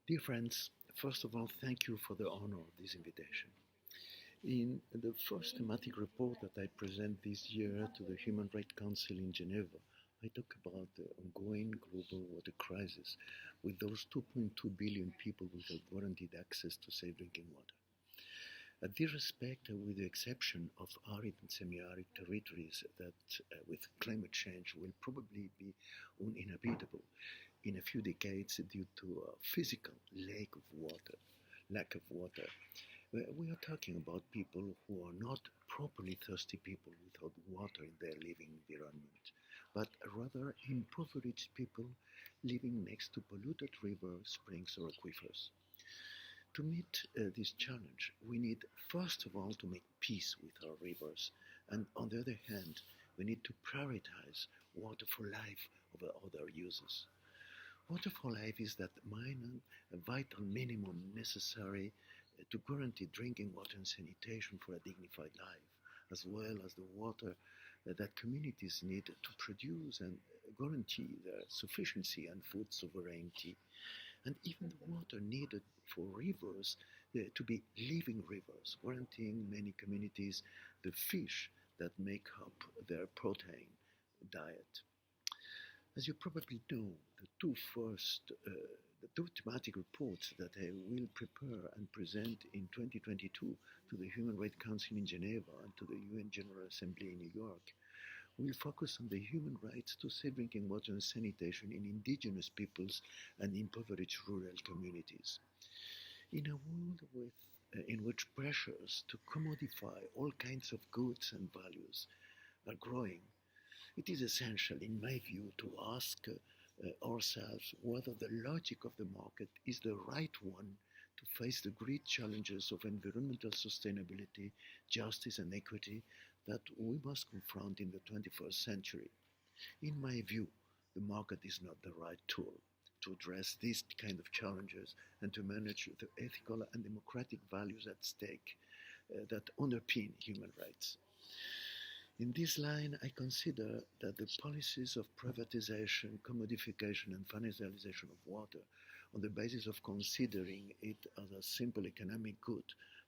Dear friends, first of all, thank you for the honor of this invitation. In the first thematic report that I present this year to the Human Rights Council in Geneva, I talk about the ongoing global water crisis with those 2.2 billion people without guaranteed access to safe drinking water. At this respect, with the exception of arid and semi-arid territories that with climate change will probably be uninhabitable in a few decades due to a physical lack of water. We are talking about people who are not properly thirsty people without water in their living environment, but rather impoverished people living next to polluted rivers, springs, or aquifers. To meet this challenge, we need first of all to make peace with our rivers, and on the other hand, we need to prioritize water for life over other uses. Water for life is that minimum, a vital minimum necessary to guarantee drinking water and sanitation for a dignified life, as well as the water that communities need to produce and guarantee their sufficiency and food sovereignty, and even the water needed for rivers to be living rivers, guaranteeing many communities the fish that make up their protein diet. As you probably know, the two thematic reports that I will prepare and present in 2022 to the Human Rights Council in Geneva and to the UN General Assembly in New York will focus on the human rights to safe drinking water and sanitation in indigenous peoples and impoverished rural communities. In a world in which pressures to commodify all kinds of goods and values are growing, it is essential, in my view, to ask ourselves whether the logic of the market is the right one to face the great challenges of environmental sustainability, justice, and equity that we must confront in the 21st century. In my view, the market is not the right tool to address these kind of challenges and to manage the ethical and democratic values at stake that underpin human rights. In this line, I consider that the policies of privatization, commodification, and financialization of water, on the basis of considering it as a simple economic good,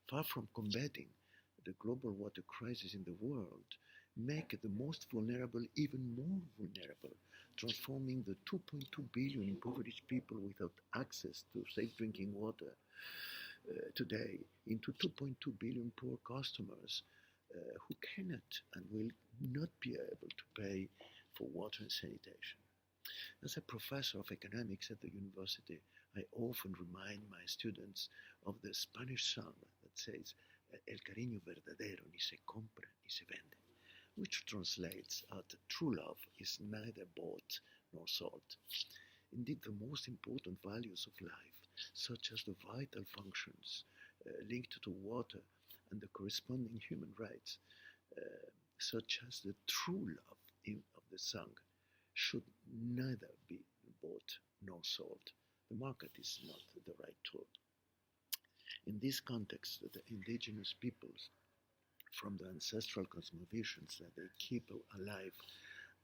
far from combating the global water crisis in the world, make the most vulnerable even more vulnerable, transforming the 2.2 billion impoverished people without access to safe drinking water today into 2.2 billion poor customers who cannot and will not be able to pay for water and sanitation. As a professor of economics at the university, I often remind my students of the Spanish song that says, El cariño verdadero ni se compra ni se vende, which translates as true love is neither bought nor sold. Indeed, the most important values of life, such as the vital functions linked to water and the corresponding human rights, such as the true love of the song, should neither be bought nor sold. The market is not the right tool. In this context, the indigenous peoples, from the ancestral cosmovisions that they keep alive,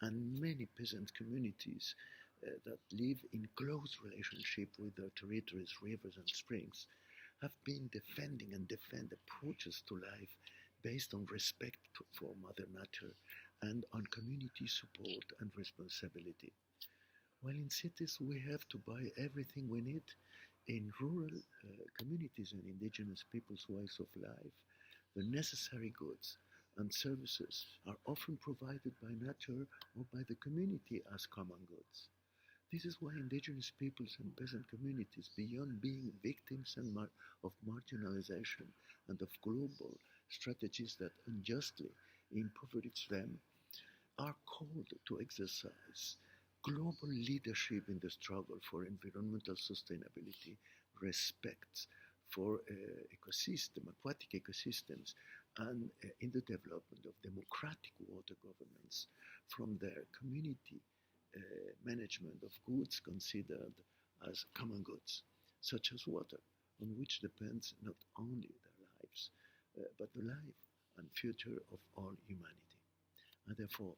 and many peasant communities that live in close relationship with their territories, rivers, and springs, have been defending and defend approaches to life based on respect for Mother Nature and on community support and responsibility. While in cities we have to buy everything we need, in rural communities and indigenous people's ways of life, the necessary goods and services are often provided by nature or by the community as common goods. This is why indigenous peoples and peasant communities, beyond being victims of marginalization and of global strategies that unjustly impoverish them, are called to exercise global leadership in the struggle for environmental sustainability, respect for aquatic ecosystems, and in the development of democratic water governance from their community management of goods considered as common goods, such as water, on which depends not only their lives, but the life and future of all humanity. And therefore,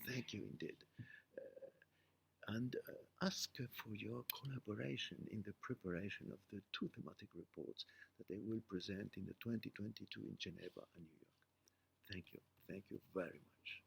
thank you indeed. and ask for your collaboration in the preparation of the two thematic reports that they will present in the 2022 in Geneva and New York. Thank you. Thank you very much.